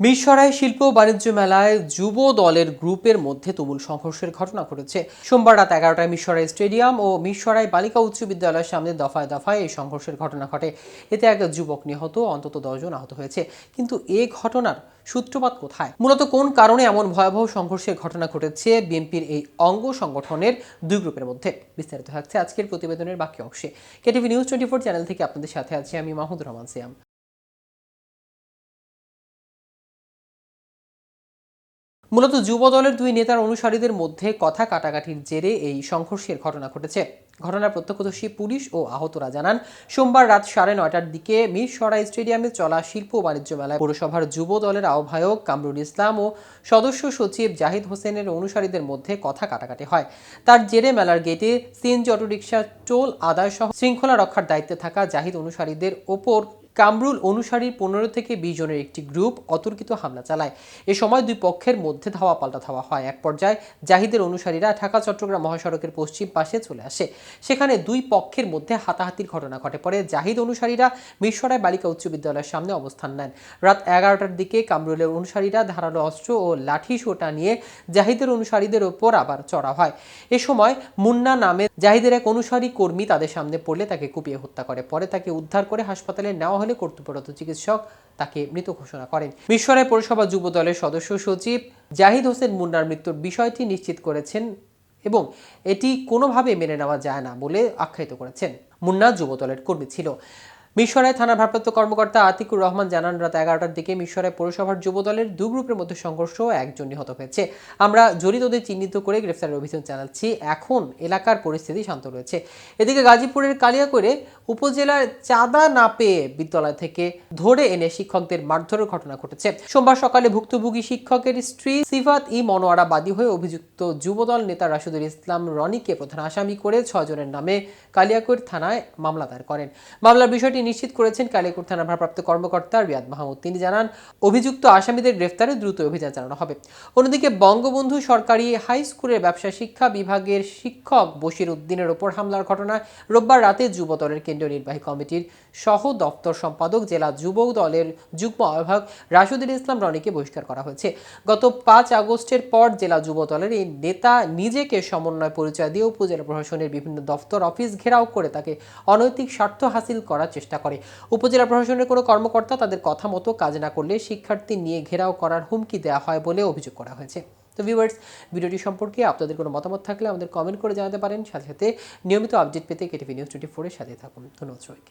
মিরসরাই শিল্প ও বাণিজ্য মেলায় যুব দলের গ্রুপের মধ্যে তুমুল সংঘর্ষের ঘটনা ঘটেছে। সোমবার রাত 11টায় মিরসরাই স্টেডিয়াম ও মিরসরাই বালিকা উচ্চ বিদ্যালয়ের সামনে দফায় দফায় এই সংঘর্ষের ঘটনা ঘটে। এতে এক যুবক নিহত, অন্তত 10 জন আহত হয়েছে। কিন্তু এই ঘটনার সূত্রপাত কোথায়, মূলত কোন কারণে এমন ভয়াবহ সংঘর্ষের ঘটনা ঘটেছে বিএনপির এই অঙ্গ সংগঠনের দুই গ্রুপের মধ্যে, বিস্তারিত থাকছে আজকের প্রতিবেদনের বাকি অংশে। কেটিভি নিউজ 24 চ্যানেল থেকে আপনাদের সাথে আছি আমি মাহমুদুর রহমান সিয়াম। মূলত যুব দলের দুই নেতার অনুসারীদের মধ্যে কথা কাটাকাটির জেরে এই সংঘর্ষের ঘটনা ঘটেছে। ঘটনার প্রত্যক্ষদর্শী পুলিশ ও আহতরা জানান, সোমবার রাত 9:30টার দিকে মিরসরাই স্টেডিয়ামে চলা শিল্প ও বাণিজ্য মেলায় পৌরসভার যুব দলের আহ্বায়ক কামরুল ইসলাম ও সদস্য সচিব জাহিদ হোসেনের অনুসারীদের মধ্যে কথা কাটাকাটি হয়। তার জেরে মেলার গেটে সিএনজি অটোরিকশা টোল আদায় সহ শৃঙ্খলা রক্ষার দায়িত্বে থাকা জাহিদ অনুসারীদের ওপর কামরুল অনুসারীর 15 থেকে 20 জনের একটি গ্রুপ অতর্কিত হামলা চালায়। এ সময় দুই পক্ষের মধ্যে ধাওয়া পাল্টা ধাওয়া হয়। এক পর্যায়ে জাহিদের অনুসারীরা ঢাকা চট্টগ্রাম মহাসড়কের পশ্চিম পাশে চলে আসে। সেখানে দুই পক্ষের মধ্যে হাতাহাতির ঘটনা ঘটে। পরে জাহিদ অনুসারীরা মিরসরাই বালিকা উচ্চ বিদ্যালয়ের সামনে অবস্থান নেন। রাত 11টার দিকে কামরুলের অনুসারীরা ধারালো অস্ত্র ও লাঠি সোটা নিয়ে জাহিদের অনুসারীদের ওপর আবার চড়া হয়। এ সময় মুন্না নামে জাহিদের এক অনুসারী কর্মী তাদের সামনে পড়লে তাকে কুপিয়ে হত্যা করে। পরে তাকে উদ্ধার করে হাসপাতালে নেওয়া হলে কর্তব্যরত চিকিৎসক তাকে মৃত ঘোষণা করেন। মিরসরাই পৌরসভা যুব দলের সদস্য সচিব জাহিদ হোসেন মুন্নার মৃত্যুর বিষয়টি নিশ্চিত করেছেন এবং এটি কোনোভাবে মেনে নেওয়া যায় না বলে আখ্যায়িত করেছেন। মুন্না যুব দলের কর্মী ছিল। মিরসরাই থানার ভারপ্রাপ্ত কর্মকর্তা আতিকুর রহমান জানান, রাত 11টার দিকে মিরসরাই পৌরসভার যুব দলের দুই গ্রুপের মধ্যে সংঘর্ষ, একজন নিহত হয়েছে। আমরা জড়িতদের চিহ্নিত করে গ্রেফতারের অভিযান চালাচ্ছি। এখন এলাকার পরিস্থিতি শান্ত রয়েছে। এদিকে গাজীপুরের কালিয়াকৈরে উপজেলার চাঁদা না পেয়ে বিদ্যালয় থেকে ধরে এনে শিক্ষকদের মারধরের ঘটনা ঘটেছে। সোমবার সকালে ভুক্তভোগী শিক্ষকের স্ত্রী সিফাত ই মনোয়ারা বাদী হয়ে অভিযুক্ত যুবদল নেতা রাশেদুল ইসলাম রনিকে প্রধান আসামি করে 6 জনের নামে কালিয়াকৈর থানায় মামলা দায়ের করেন। মামলার বিষয়টি নিশ্চিত করেছেন কালিয়াকৈর থানার ভারপ্রাপ্ত কর্মকর্তা রিয়াদ মাহমুদ। তিনি জানান, অভিযুক্ত আসামিদের গ্রেফতারে দ্রুত অভিযান চালানো হবে। অন্যদিকে বঙ্গবন্ধু সরকারি হাই স্কুলের ব্যবসা শিক্ষা বিভাগের শিক্ষক বশির উদ্দিনের ওপর হামলার ঘটনায় রোববার রাতে যুব দলের কেন্দ্রীয় নির্বাহী কমিটির সহ দপ্তর সম্পাদক জেলা যুব দলের যুগ্ম আহ্বায়ক রাশেদুল ইসলাম রনিকে বহিষ্কার করা হয়েছে। গত 5 আগস্টের পর জেলা যুব দলের এই নেতা নিজেকে সমন্বয় পরিচয় দিয়ে উপজেলা প্রশাসনের বিভিন্ন দপ্তর অফিস ঘেরাও করে তাকে অনৈতিক স্বার্থ হাসিল করার চেষ্টা করে। উপজেলা প্রশাসনের কোনো কর্মকর্তা তাদের কথা মতো কাজ না করলে শিক্ষার্থী নিয়ে ঘেরাও করার হুমকি দেওয়া হয় বলে অভিযোগ করা হয়েছে। তো ভিউয়ার্স, ভিডিওটি সম্পর্কে আপনাদের কোনো মতামত থাকলে আমাদের কমেন্ট করে জানাতে পারেন। সাথে সাথে নিয়মিত আপডেট পেতে কেটিভি নিউজ 24 এর সাথে থাকুন। ধন্যবাদ সবাইকে।